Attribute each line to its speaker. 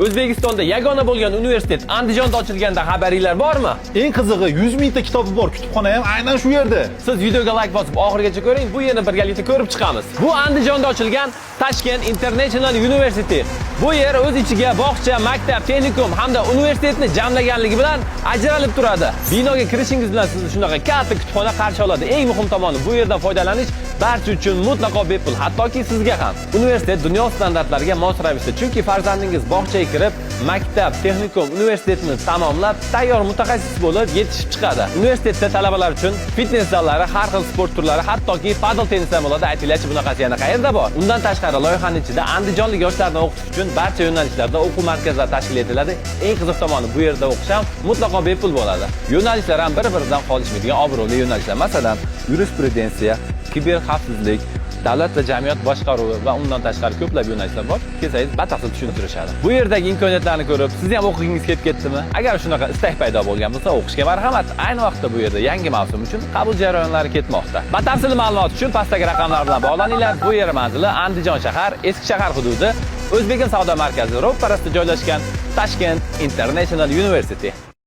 Speaker 1: O'zbekistonda yagona bo'lgan universitet Andijonda ochilganda xabaringlar bormi?
Speaker 2: Eng qizig'i 100 mingta kitobi bor kutubxona ham aynan shu yerda.
Speaker 1: Siz videoga like bosib oxirigacha ko'ring, bu yerni birgalikda ko'rib chiqamiz. Bu Andijonda ochilgan Tashkent International University. Bu yer o'z ichiga bog'cha, maktab, texnikum hamda universitetni jamlaganligi bilan ajralib turadi. Binoga kirishingiz bilan sizni shunaqa katta kutubxona qarshi oladi. Eng muhim tomoni, bu yerdan foydalanish barcha uchun mutlaqo bepul, hattoki sizga ham. Universitet dunyo standartlariga mos ravishda, chunki farzandingiz bog'chaga kirib, maktab, texnikum, universitetni tamomlab, tayyor mutaxassis bo'lib yetishib chiqadi. Universitetda talabalar uchun fitness zallari, har xil sport turlari, hattoki padel tennis ham bo'ladi. Aytinglarchi, bunaqasi yana qayerda bor? Undan tashqari loyihaning ichida andijonlik yoshlarni o'qitish uchun barcha yo'nalishlarda o'quv markazlari tashkil etiladi. Eng qiziq tomoni, bu yerda o'qish ham mutlaqo bepul bo'ladi. Yo'nalishlar ham bir-biridan qolishmaydigan obro'li yo'nalishlar. Masalan, yurisprudensiya, kiberxavfsizlik, davlat va jamiyat boshqaruvi va undan tashqari ko'plab yo'nalishlar bor. Kelsangiz batafsil tushuntirishadi. Bu yerdagi imkoniyatlarni ko'rib, siz ham o'qigingiz kelib ketdimi? Agar shunaqa istak paydo bo'lgan bo'lsa, o'qishga marhamat. Ayni vaqtda bu yerda yangi mavsum uchun qabul jarayonlari ketmoqda. Batafsil ma'lumot uchun pastdagi raqamlar bilan bog'laninglar. Bu yer manzili Andijon shahar, Eski shahar hududi, O'zbekiston savdo markazi ro'parasida joylashgan Tashkent International University.